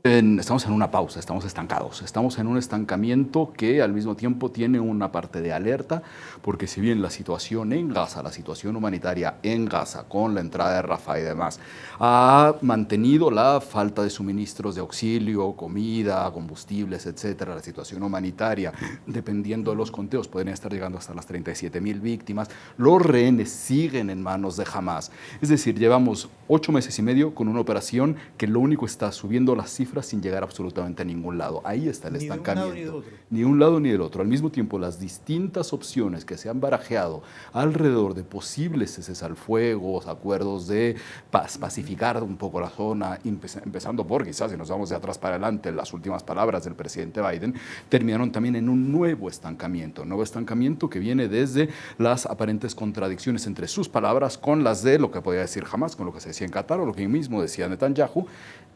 Estamos en una pausa, estamos estancados, estamos en un estancamiento que al mismo tiempo tiene una parte de alerta, porque si bien la situación en Gaza, la situación humanitaria en Gaza, con la entrada de Rafah y demás, ha mantenido la falta de suministros de auxilio, comida, combustibles, etcétera, la situación humanitaria, dependiendo de los conteos, podrían estar llegando hasta las 37.000 víctimas, los rehenes siguen en manos de Hamas. Es decir, llevamos 8 meses y medio con una operación que lo único está subiendo las cifras sin llegar absolutamente a ningún lado. Ahí está el Ni de un lado ni estancamiento. del otro. Ni de un lado ni del otro. Al mismo tiempo, las distintas opciones que se han barajeado alrededor de posibles ceses al fuego, acuerdos de pacificar un poco la zona, empezando por quizás, si nos vamos de atrás para adelante, las últimas palabras del presidente Biden, terminaron también en un nuevo estancamiento que viene desde las aparentes contradicciones entre sus palabras con las de lo que podía decir Hamas, con lo que se decía en Qatar o lo que mismo decía Netanyahu,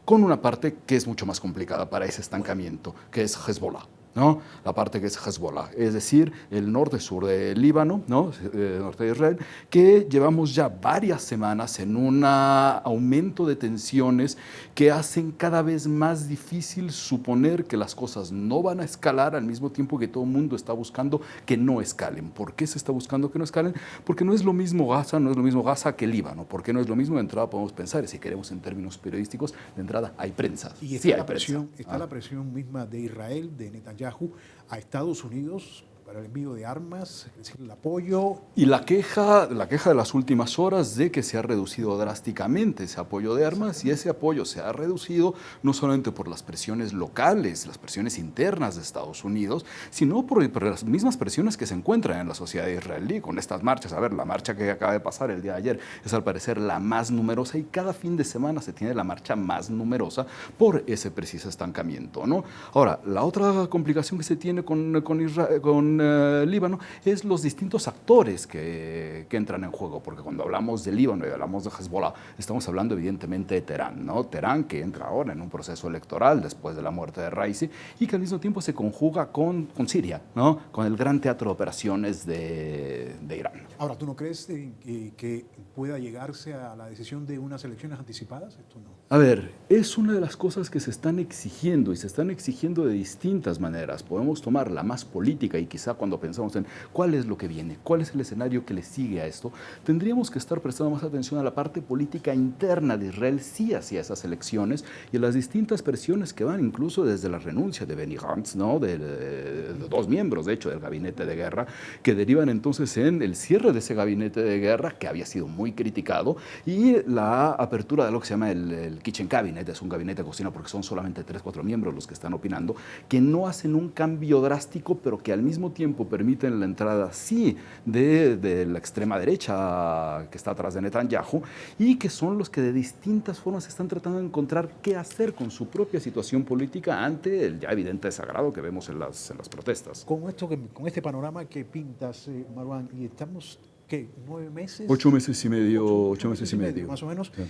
con una parte que es mucho más complicada para ese estancamiento, que es Hezbollah. ¿No? La parte que es Hezbollah, es decir, el norte-sur del Líbano, ¿no? Norte de Israel, que llevamos ya varias semanas en un aumento de tensiones que hacen cada vez más difícil suponer que las cosas no van a escalar al mismo tiempo que todo el mundo está buscando que no escalen. ¿Por qué se está buscando que no escalen? Porque no es lo mismo Gaza, no es lo mismo Gaza que Líbano. ¿Por qué no es lo mismo? De entrada podemos pensar, y si queremos en términos periodísticos, de entrada hay prensa. Y Sí está hay prensa. la presión misma de Israel, de Netanyahu, a Estados Unidos para el envío de armas, es decir, el apoyo. Y la queja de las últimas horas de que se ha reducido drásticamente ese apoyo de armas, y ese apoyo se ha reducido no solamente por las presiones locales, las presiones internas de Estados Unidos, sino por las mismas presiones que se encuentran en la sociedad israelí con estas marchas. A ver, la marcha que acaba de pasar el día de ayer es al parecer la más numerosa, y cada fin de semana se tiene la marcha más numerosa por ese preciso estancamiento, ¿no? Ahora, la otra complicación que se tiene con Líbano es los distintos actores que entran en juego, porque cuando hablamos de Líbano y hablamos de Hezbollah, estamos hablando evidentemente de Teherán, ¿no? Teherán, que entra ahora en un proceso electoral después de la muerte de Raisi, y que al mismo tiempo se conjuga con Siria, ¿no? Con el gran teatro de operaciones de Irán. Ahora, ¿tú no crees que pueda llegarse a la decisión de unas elecciones anticipadas? Esto no. A ver, es una de las cosas que se están exigiendo, y se están exigiendo de distintas maneras. Podemos tomar la más política, y quizá cuando pensamos en cuál es lo que viene, cuál es el escenario que le sigue a esto, tendríamos que estar prestando más atención a la parte política interna de Israel, sí, hacia esas elecciones, y a las distintas presiones que van incluso desde la renuncia de Benny Gantz, ¿no? de dos miembros, de hecho, del gabinete de guerra, que derivan entonces en el cierre de ese gabinete de guerra, que había sido muy criticado, y la apertura de lo que se llama el Kitchen Cabinet. Es un gabinete de cocina porque son solamente 3, 4 miembros los que están opinando, que no hacen un cambio drástico, pero que al mismo tiempo permiten la entrada, sí, de la extrema derecha que está atrás de Netanyahu, y que son los que de distintas formas están tratando de encontrar qué hacer con su propia situación política ante el ya evidente desagrado que vemos en las protestas. Con este panorama que pintas, Marwan, y estamos, ¿qué? ¿9 meses? 8 meses y medio, 8 meses y medio. Más o menos. Sí.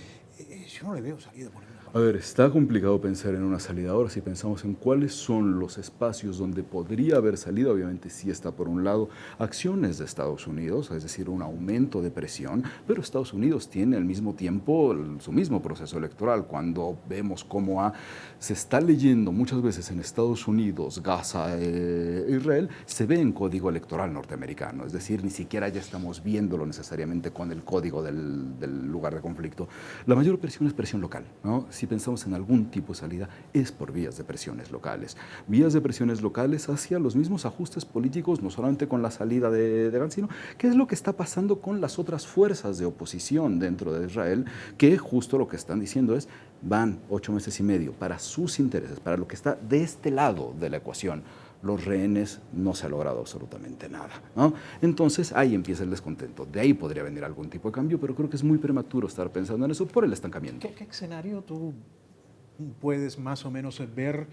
Yo no le veo salida por ninguna A parte. ver, está complicado pensar en una salida. Ahora, si pensamos en cuáles son los espacios donde podría haber salida, obviamente sí está por un lado acciones de Estados Unidos, es decir, un aumento de presión, pero Estados Unidos tiene al mismo tiempo su mismo proceso electoral. Cuando vemos cómo se está leyendo muchas veces en Estados Unidos, Gaza, Israel, se ve en código electoral norteamericano, es decir, ni siquiera ya estamos viéndolo necesariamente con el código del lugar de conflicto. La mayor presión es presión local, ¿no? Si pensamos en algún tipo de salida, es por vías de presiones locales. Vías de presiones locales hacia los mismos ajustes políticos, no solamente con la salida de Gantz, sino qué es lo que está pasando con las otras fuerzas de oposición dentro de Israel, que justo lo que están diciendo es, van 8 meses y medio para sus intereses, para lo que está de este lado de la ecuación. Los rehenes no se ha logrado absolutamente nada, ¿no? Entonces ahí empieza el descontento. De ahí podría venir algún tipo de cambio, pero creo que es muy prematuro estar pensando en eso por el estancamiento. ¿Qué escenario tú puedes más o menos ver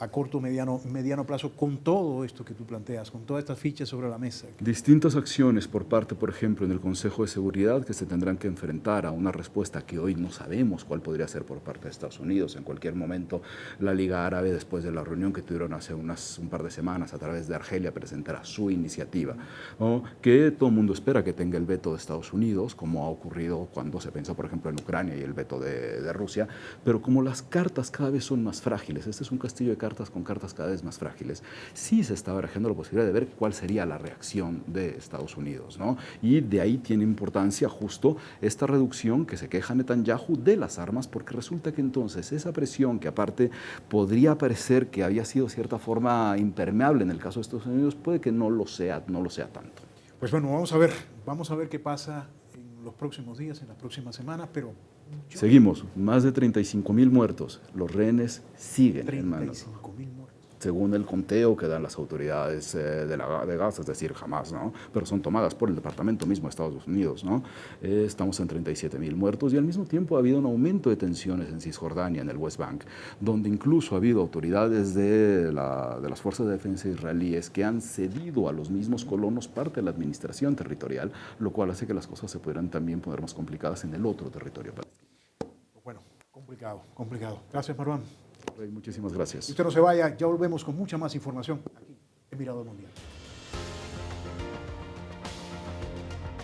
a corto, mediano plazo con todo esto que tú planteas, con todas estas fichas sobre la mesa? Distintas acciones por parte, por ejemplo, en el Consejo de Seguridad que se tendrán que enfrentar a una respuesta que hoy no sabemos cuál podría ser por parte de Estados Unidos. En cualquier momento, la Liga Árabe, después de la reunión que tuvieron hace un par de semanas a través de Argelia, presentará su iniciativa, ¿no? Que todo el mundo espera que tenga el veto de Estados Unidos, como ha ocurrido cuando se pensó, por ejemplo, en Ucrania y el veto de Rusia, pero como las cartas cada vez son más frágiles, este es un castillo de cartas con cartas cada vez más frágiles, sí se está barajando la posibilidad de ver cuál sería la reacción de Estados Unidos, ¿no? Y de ahí tiene importancia justo esta reducción que se queja Netanyahu de las armas, porque resulta que entonces esa presión que aparte podría parecer que había sido de cierta forma impermeable en el caso de Estados Unidos, puede que no lo sea tanto. Pues bueno, vamos a ver qué pasa en los próximos días, en las próximas semanas, pero... Seguimos, más de 35.000 muertos, los rehenes siguen en manos. 35.000 muertos. Según el conteo que dan las autoridades de Gaza, es decir, Hamas, ¿no? Pero son tomadas por el Departamento mismo de Estados Unidos, ¿no? Estamos en 37.000 muertos y al mismo tiempo ha habido un aumento de tensiones en Cisjordania, en el West Bank, donde incluso ha habido autoridades de las Fuerzas de Defensa israelíes que han cedido a los mismos colonos parte de la administración territorial, lo cual hace que las cosas se pudieran también poner más complicadas en el otro territorio palestino. Bueno, complicado. Gracias, Marwan. Muchísimas gracias. Y usted no se vaya, ya volvemos con mucha más información aquí en Mirador Mundial.